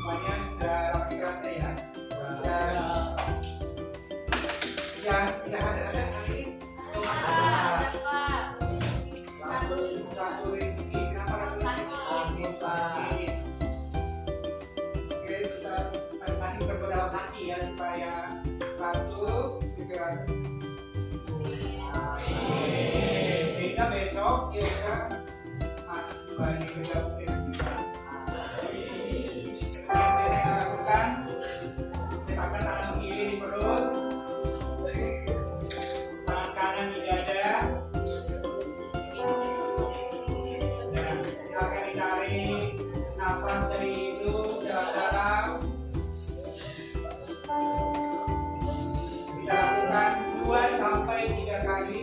semuanya sudah rapi kerasnya ya. Dan yang tidak ada hari ini satu rezeki. Kenapa satu rezeki? Oke, kita masing-masing berdoa dalam hati ya supaya satu pikiran. Sehingga besok kita masuk bagi bergabung dengan kita. Yang kita lakukan, letakkan tangan kiri di perut, tangan kanan di dada. Dan silakan ditarik nafas dari hidung dalam-dalam. Kita lakukan 2 sampai 3 kali.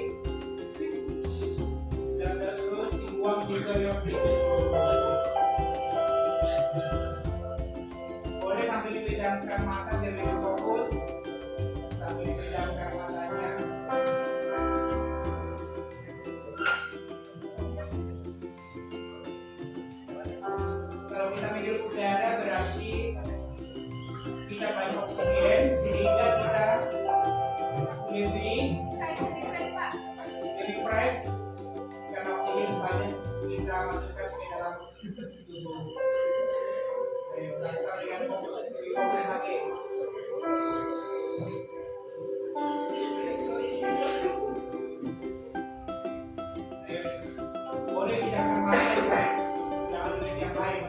Dan terus dibuang juga yang boleh sambil dipejamkan mata biar lebih fokus. Sambil dipejamkan matanya. Kalau kita menghirup udara berarti kita banyak oksigen sehingga kita lebih fresh karena oksigen banyak kita masukkan ke dalam tubuh. Ayo kita lihat fokus lagi. Boleh tidak kemana-mana, jangan lihat yang lain.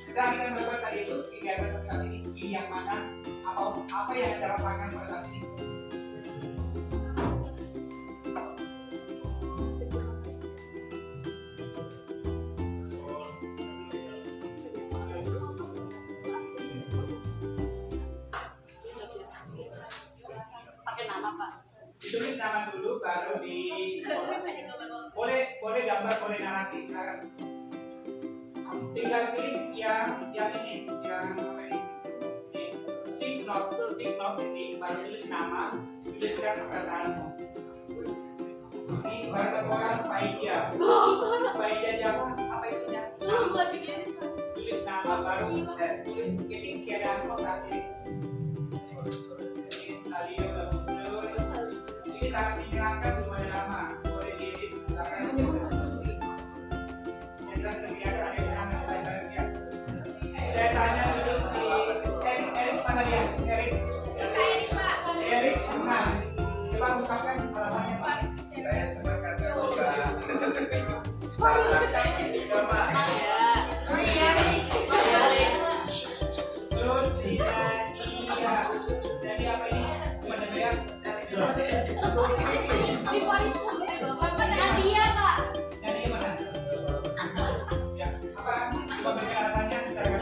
Setelah kita melakukan tadi itu kegiatan saat ini, pilih yang mana atau apa yang kita lakukan pada saat ini. Pakai nama Pak. Ditulis nama dulu, baru di boleh gambar, boleh narasi. Sekarang tinggal klik yang ini, yang apa ini? Stick note ini, baru tulis nama, tuliskan perasaanmu. Ini baru satu orang Faidia. Faidia siapa? Apa itu ya? Tulis nama baru, tulis ketik tiada notasi. Tadi udah muncul. Ini sangat menyenangkan, belum ada nama. Boleh diedit, misalkan. Saya tanya dulu si Erik mana dia? Erik senang. Coba ungkapkan alasannya Pak. Saya senang karena bisa fisika Pak. Terus iya. Jadi apa ini? Mendengar Di Paris Bapak pada hadiah Pak. jadi mana? Ya, apa? Coba berikan alasannya secara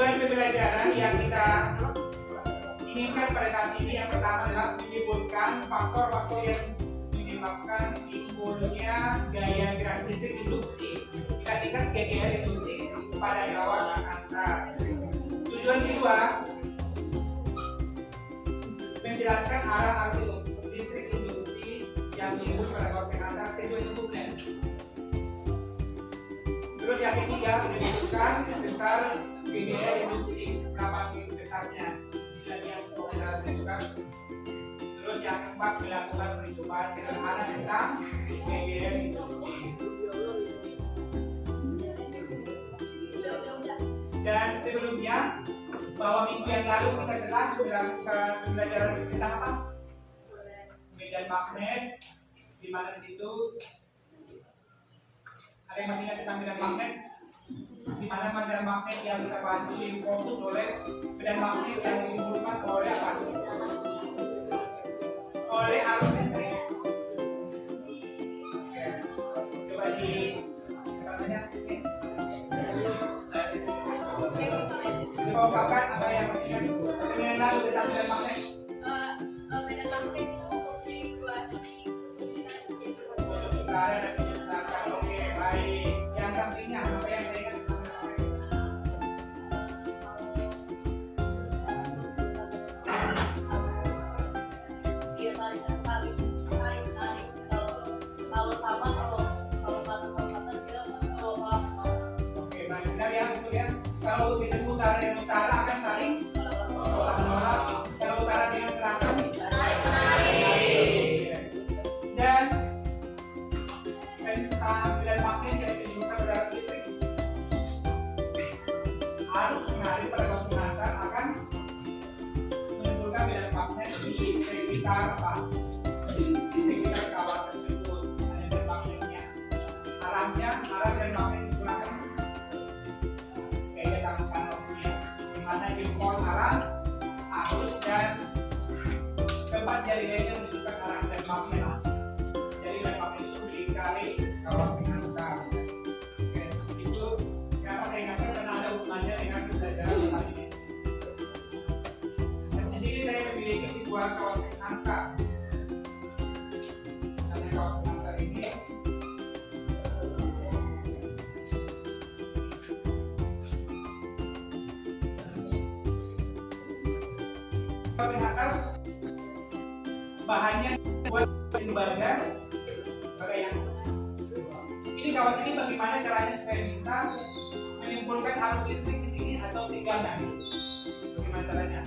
Tujuan pembelajaran yang kita inginkan pada saat ini yang pertama adalah menyebutkan faktor-faktor yang menyebabkan timbulnya gaya gerak listrik induksi. Kita singkat gaya induksi pada gawat angkat. Tujuan kedua, menjelaskan arah arus listrik induksi yang timbul pada gawat angkat sesuai bentuknya. Terus yang ketiga, menentukan besar gaya induksi, berapa besarnya. Bila dia kita tentukan. Terus yang keempat, melakukan perhitungan sederhana tentang gaya induksi. Dan sebelumnya, bahwa minggu yang lalu kita telah melakukan pembelajaran tentang apa? Medan magnet, di mana di situ ada yang masih ingat tentang medan magnet? Di mana medan magnet yang kita bahas itu difokus oleh medan magnet yang ditimbulkan oleh apa? Oleh arus listrik. Oke. Coba di katanya ini. Dibawakan apa yang masih ingat? Yang lalu tentang medan magnet. Medan magnet itu fungsi dua sisi Untuk utara dan selatan. Oke, baik. Yang sampingnya apa yang saya ingat tentang medan magnet? dia saling kalau sama kalau satu dia kalau Oke, baik. Benar ya, betul ya. Kalau kita utara dan utara akan saling menolak. Kalau utara dengan selatan dan tentang medan magnet yang ditimbulkan pada arus listrik. Arus mengalir pada waktu nasar akan menimbulkan medan magnet di sekitar apa? Di sekitar kawat tersebut. Ada medan magnetnya. Arah medan magnet digunakan kayak dalam waktunya, di mana jempol arah arus dan keempat jari-jarinya menunjukkan arah medan magnet. Jadi medan magnet itu dikali kawat pengantar. Oke, itu karena saya ingatkan karena ada hubungannya dengan pembelajaran kali ini. Dan di sini saya memiliki sebuah kawat pengantar. Dan kawat pengantar ini pengantar bahannya buat lembaga yang ini kawat ini bagaimana caranya supaya bisa menimbulkan arus listrik di sini atau tinggalkan? Bagaimana caranya?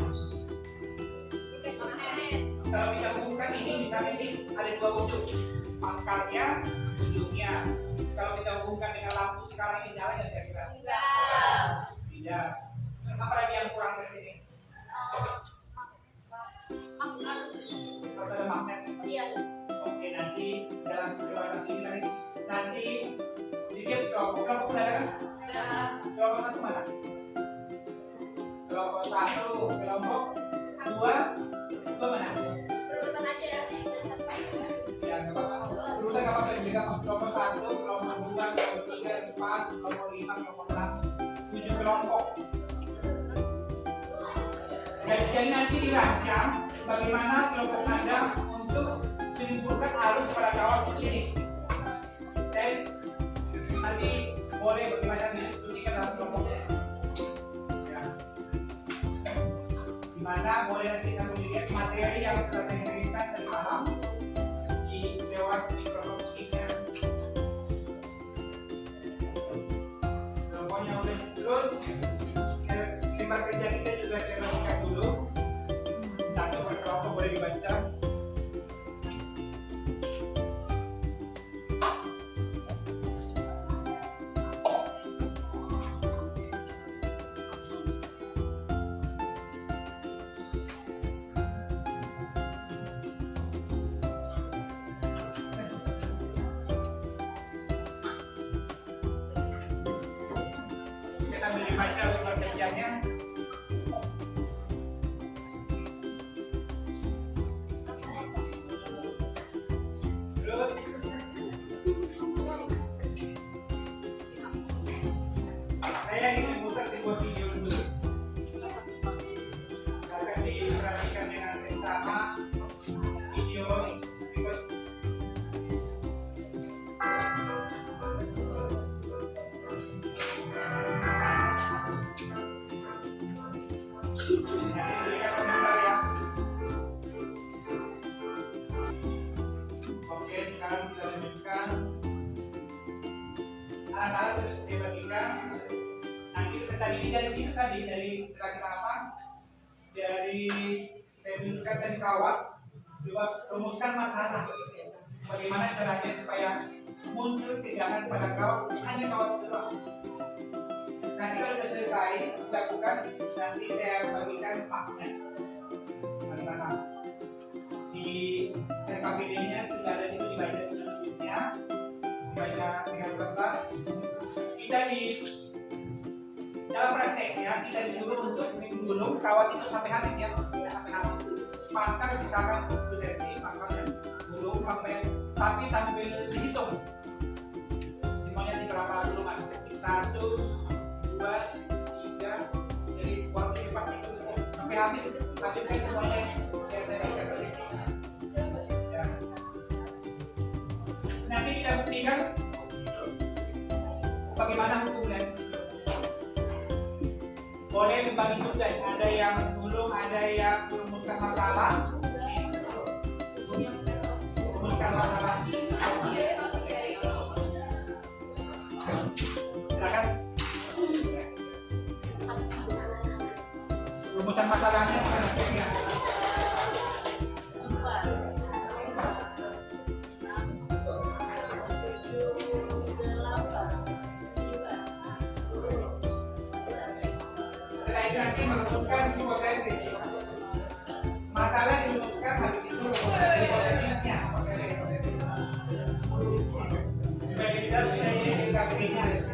Kalau bisa hubungkan ini misalnya ini ada dua ujung, maskarnya, ujungnya. Kalau kita hubungkan dengan lampu sekarang ini nyala ya saya kira? Tidak. Apa lagi yang kurang dari sini? Kalau ada magnet. Iya. Oke, nanti dalam perjalanan ini nanti sedikit kelompok udah ada kan? Kelompok satu mana? Kelompok satu, kelompok dua mana? Berurutan aja ya. Ya, nggak apa-apa. Urutan nggak apa-apa juga. Kelompok satu, kelompok dua, kelompok tiga, empat, kelompok lima, kelompok enam, 7 kelompok. Jadi nanti dirancang bagaimana kelompok Anda untuk menimbulkan arus pada kawat seperti ini. Dan nanti boleh bagaimana didiskusikan dalam kelompoknya. Ya. Dimana boleh nanti kita melihat materi yang sudah saya kirimkan tadi malam di lewat mikrofonnya. Kelompoknya udah terus. Lima kerja kita juga saya bagikan dulu. Satu per kelompok boleh dibaca. Kita boleh baca lima kerjanya. Terus saya ingin memutar sebuah video dulu. Berikan komentar ya. Oke, sekarang kita lanjutkan. Alat-alat sudah saya bagikan. Nanti tadi ini dari sini tadi dari setelah kita apa? Dari saya tunjukkan tadi kawat. Coba rumuskan masalah. Bagaimana caranya supaya muncul tegangan pada kawat, hanya kawat doang. Nanti kalau sudah selesai lakukan, nanti saya bagikan faknya. Bagaimana? Di RKPD-nya sudah ada situ dibaca selanjutnya, dibaca dengan benar. Kita di dalam prakteknya kita disuruh untuk menggulung kawat itu sampai habis ya, sampai habis. Pangkal misalkan 10 cm, pangkalnya gulung sampai, tapi sambil dihitung semuanya di berapa dulu mas? 1, 2, 3, jadi waktu cepat itu sampai habis semuanya saya baca tadi. Ya. Nanti kita buktikan bagaimana hukumnya. Boleh membagi tugas, ada yang gulung, ada yang merumuskan masalah. Rumuskan masalah. Silakan. Rumusan masalahnya ya. Nanti merumuskan hipotesis. Masalah dirumuskan habis itu hipotesisnya. Sebagai kita sudah ini kategorinya.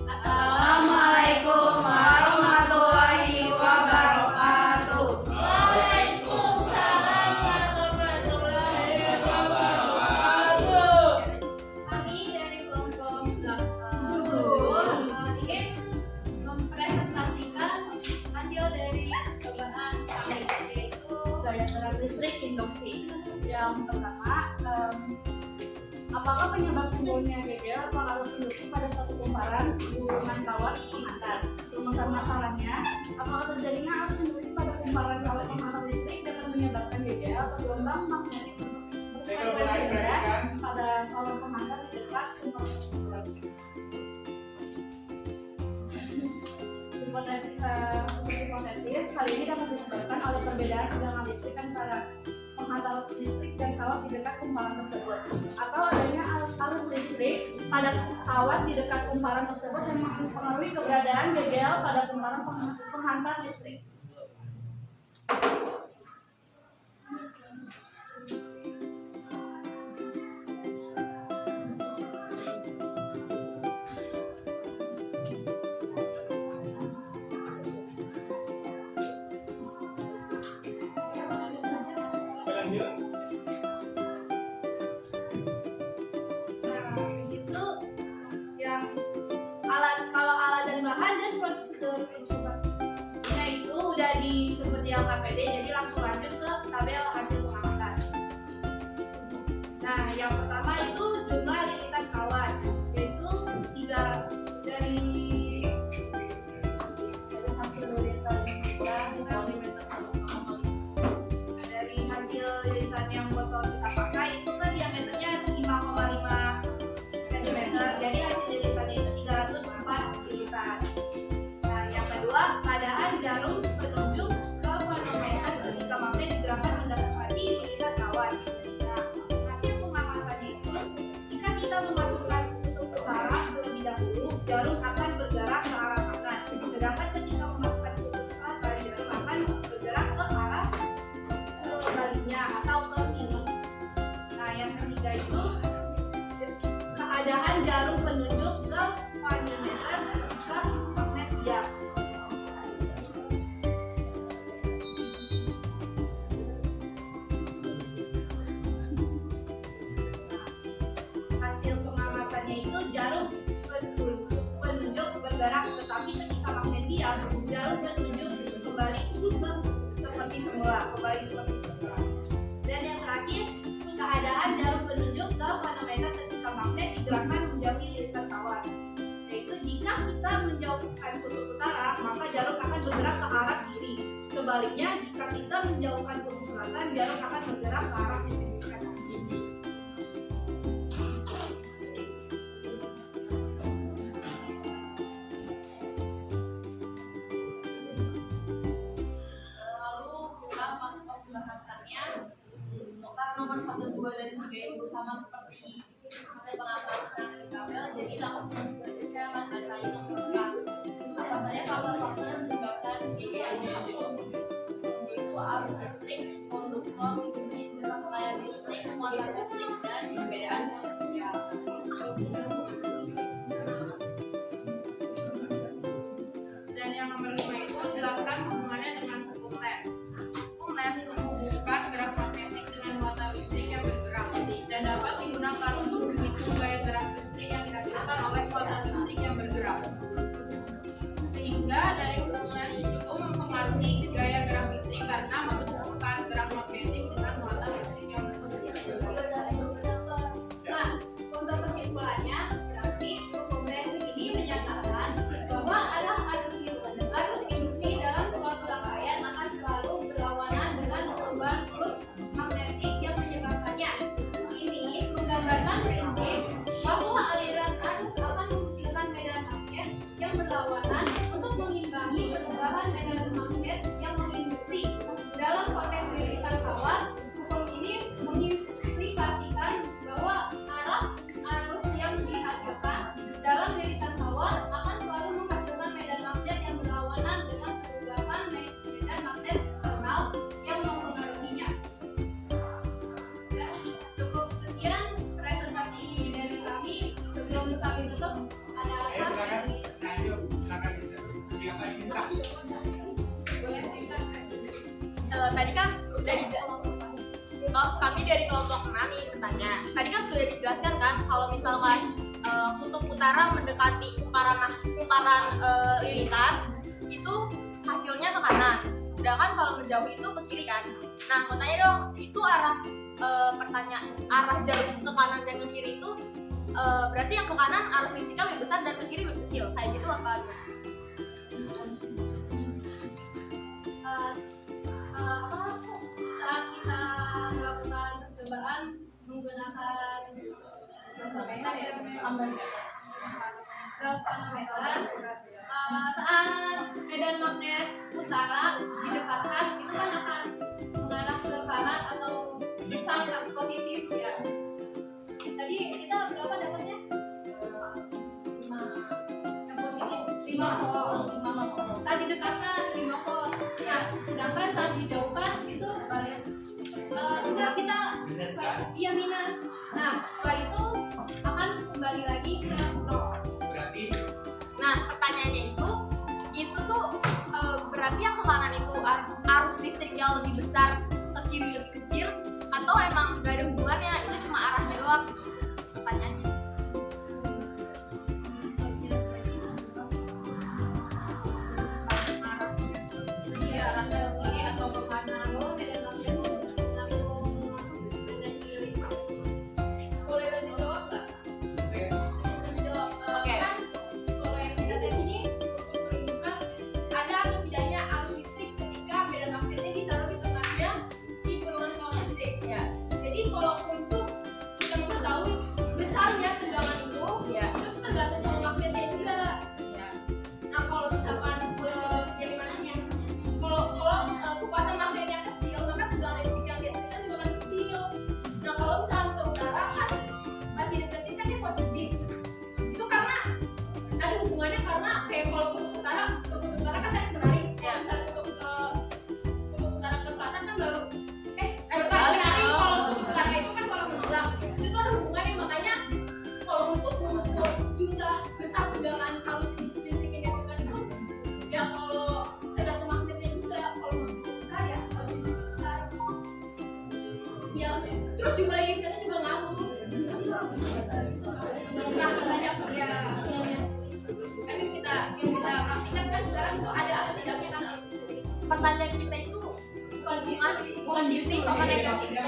Assalamualaikum warahmatullahi wabarakatuh. Waalaikumsalam warahmatullahi wabarakatuh. Kami dari kelompok 7 ingin mempresentasikan hasil dari percobaan kami, yaitu Daya tarik listrik induksi. Yang pertama, apakah penyebab timbulnya gegel pengaruh induksi pada suatu kumparan gulungan kawat penghantar? Rumusan masalahnya, apakah terjadinya arus induksi pada kumparan kawat penghantar listrik dapat menyebabkan gegel atau gelombang magnetik berfrekuensi rendah pada kawat penghantar di dekat kumparan tersebut? Hipotesis hal ini dapat disebabkan oleh perbedaan tegangan listrik antara penghantar listrik dan kawat di dekat kumparan tersebut, atau adanya arus listrik pada kawat di dekat kumparan tersebut yang mempengaruhi keberadaan gegel pada kumparan penghantar listrik. lanjut. Nah, itu yang kalau alat dan bahan dan prosedur pengusutannya itu udah disebut di LKPD, jadi langsung lanjut ke tabel hasil pengamatan. Nah, yang pertama itu jumlah lilitan kawan, yaitu 3 dari hasil lilitan yang botol kita pakai itu kan diameternya 5,5 cm, jadi hasil lilitannya itu 304 lilitan. Nah, yang kedua, keadaan jarum penunjuk ke manometer ketika magnet digerakkan mendekati lilitan kawan. Nah, hasil pengamatannya itu jika kita memasukkan kutub utara terlebih dahulu, jarum akan bergerak ke arah kanan. Sedangkan ketika memasukkan kutub selatan, jarum akan bergerak ke arah sebaliknya atau ke kiri. Nah, yang ketiga itu keadaan jarum penunjuk ke manometer ke magnet diam. Hasil pengamatannya itu jarum penunjuk bergerak, tetapi ketika magnet diam, jarum penunjuk kembali seperti semula. Dan yang terakhir, keadaan jarum penunjuk ke manometer ketika magnet digerakkan menjauhi lilitan kawan. Yaitu jika kita menjauhkan kutub utara, maka jarum akan bergerak ke arah kiri. Sebaliknya, jika kita menjauhkan kutub selatan, jarum akan bergerak ke arah kiri. Lalu kita masuk ke pembahasannya. Untuk nomor 1, 2, dan 3 itu sama seperti hasil pengamatan di tabel, jadi langsung saja saya akan bacain nomor 4. Apa saja faktor-faktor yang menyebabkan GGL yaitu arus listrik, konduktor, layan listrik, muatan listrik, dan perbedaan potensial. Dan yang nomor 5 itu jelaskan hubungannya dengan hukum Lens. Hukum Lens menghubungkan gerak magnetik dengan muatan listrik yang bergerak dan dapat digunakan untuk menghitung gaya gerak listrik yang dihasilkan oleh muatan listrik yang bergerak. Sehingga dari hukum Lens cukup mempengaruhi gaya gerak listrik karena menghubungkan gerak magnetik dengan muatan listrik yang bergerak. Nah, untuk kesimpulannya, berarti hukum Lens ini menyatakan bahwa arus induksi dalam suatu rangkaian akan selalu berlawanan dengan perubahan flux magnetik yang menyebabkannya. Ini menggambarkan prinsip bahwa aliran arus akan menghasilkan medan magnet yang berlawanan untuk mengimbangi perubahan medan magnet yang menginduksi. Dalam konteks lilitan kawan, hukum ini mengimplikasikan bahwa arah arus yang dihasilkan dalam lilitan kawan akan selalu menghasilkan medan magnet yang berlawanan dengan perubahan medan magnet eksternal yang mempengaruhinya. Ya, cukup sekian presentasi dari kami. Sebelum kami tutup, ada Ayo apa? silakan. Nah, yuk silakan. Siapa yang minta? Boleh singkat. Tadi kan udah kami dari kelompok 6 nih bertanya. Tadi kan sudah dijelaskan kan kalau misalkan kutub utara mendekati umparan lilitan itu hasilnya ke kanan. Sedangkan kalau menjauh itu ke kiri kan. Nah, mau tanya dong, itu arah arah jarum ke kanan dan ke kiri itu berarti yang ke kanan arus listriknya lebih besar dan ke kiri lebih kecil. Kayak gitu apa? Saat kita melakukan percobaan menggunakan galvanometer, saat medan magnet utara didekatkan itu kan akan mengarah ke kanan atau besar positif ya. Tadi kita berapa dapatnya? 5 volt. Saat didekatkan 5 volt. Nah, sedangkan saat dijauhkan itu enggak, kita iya minus. Nah, setelah itu akan kembali lagi ke nol. Berarti Nah, pertanyaannya itu tuh berarti yang ke kanan itu arus listrik yang lebih besar, ke kiri lebih kecil, harapannya kita itu bukan positif apa negatifnya.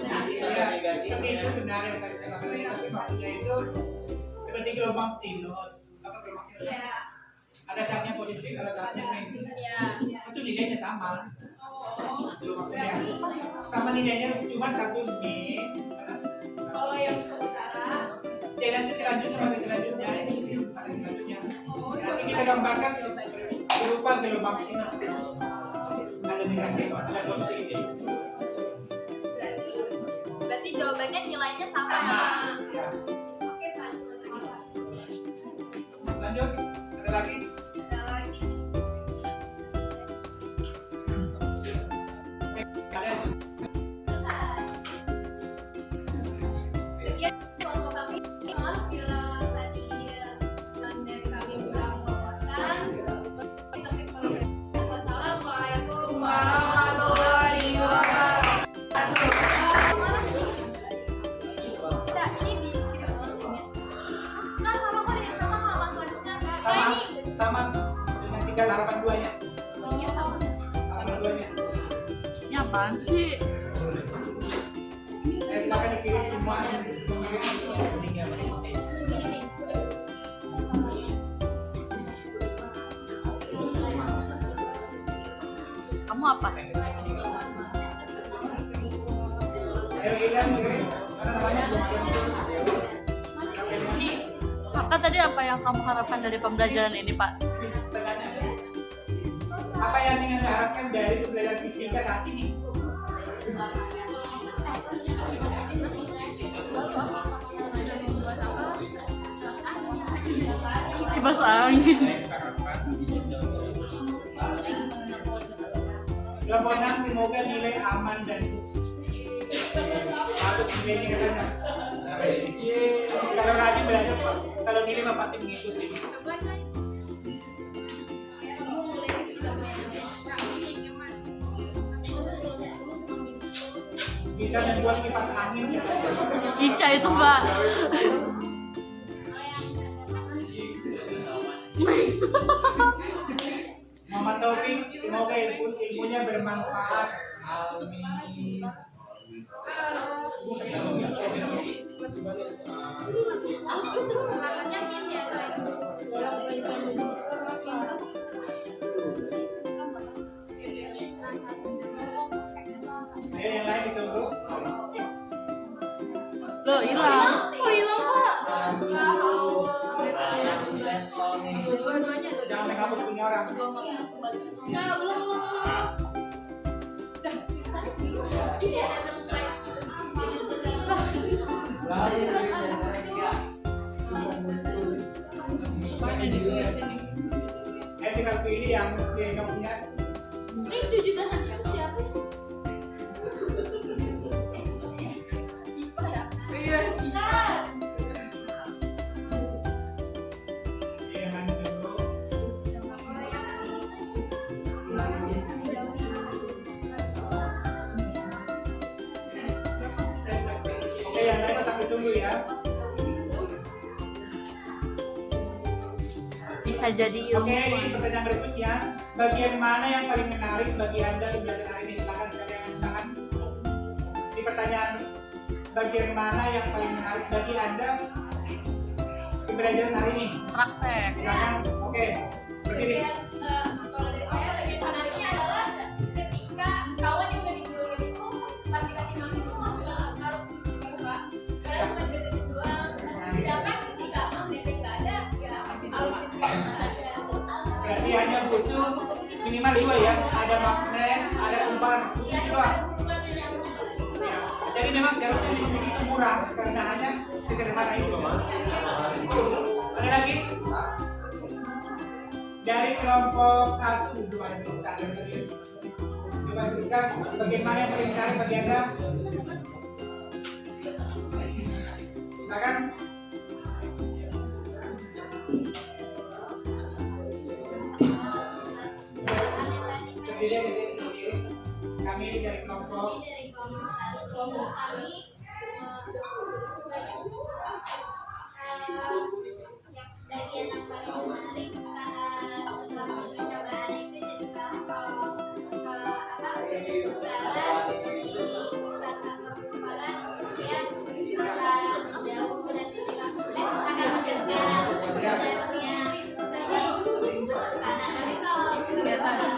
Iya, seperti itu benar yang tadi saya katakan, tapi maksudnya itu seperti gelombang sinus. Apa gelombang sinus? Iya. Ada saatnya positif, ada saatnya negatif. Iya. Itu nilainya sama. Oh, Gelombang berarti sama nilainya cuma satu nih. kalau yang ke utara, Ya nanti selanjutnya pada selanjutnya ini pada selanjutnya. Nanti kita gambarkan berupa gelombang sinus. Ada negatif, ada positif. Berarti jawabannya nilainya sama ya. Sama. Ya. oke Pak. Lanjut, ada lagi? Ada lagi. Kalian Sekian kelompok kami. Maaf bila tadi dari kami kurang memuaskan. Tapi wassalamualaikum Warahmatullahi wabarakatuh. Nah, ini enggak sama kok deh, sama halaman selanjutnya. Nah, sama ini sama dengan tinggal harapan duanya. ini sama. Harapan duanya. Ini apaan sih? Silakan dikirim semua linknya. Ini nih. Kamu apa? Ayo kita kirim. Mana namanya? Ini Kakak tadi apa yang kamu harapkan dari pembelajaran ini, Pak? Apa yang ingin diharapkan dari pembelajaran fisika saat ini? Kipas angin. Kelompok 6 semoga nilai aman dan harus nilainya katanya. Kalau rajin belajar, Pak. Kalau nilai mah pasti mengikuti. Bisa membuat kipas angin. Ica itu, Pak. Muhammad Taufik, semoga ilmunya bermanfaat. Amin. semangatnya gini ya, Coy. Ayo yang lain ditunggu. Loh, hilang. Oh, hilang, Pak. Ya Allah. Dua-duanya ada. Jangan menghapus punya orang. Ya, ulang. Ini ada 6 slide. Ayo tinggal pilih yang nggak punya. Ini 7 itu siapa? Siapa ya? Iya, siapa? Yang mana dulu? Oke, yang lain tetap ditunggu ya. Bisa jadi Oke, ilmu. ini pertanyaan berikutnya. Bagian mana yang paling menarik bagi Anda di pelajaran hari ini? Silakan kalian angkat tangan. Ini pertanyaan bagian mana yang paling menarik bagi Anda di pelajaran hari ini? Praktek. Silakan. Oke, berdiri. Kalau dari saya bagian menariknya adalah ketika kawan yang udah digulungin itu pas dikasih nama itu langsung taruh di situ Pak. Karena cuma deketin doang. Sedangkan ketika emang dedek nggak ada, ya harus di situ nggak ada. Berarti hanya butuh minimal 2 ya. Ada magnet, ada umpan, Ya itu itu doang. ada hubungannya yang Ya. Jadi memang syaratnya di sini itu murah karena hanya sederhana itu. Ada lagi? Dari kelompok 1 coba sebutkan bagaimana yang paling menarik bagi Anda? Silakan. Berdiri di sini. Kami dari kelompok Ini dari kelompok kami bagian yang paling menarik saat percobaan itu jadi kalau utara di kantor kekebalan kemudian bisa jauh dan ketika akan menjaga jaraknya dari kanan. Tapi kalau kelihatan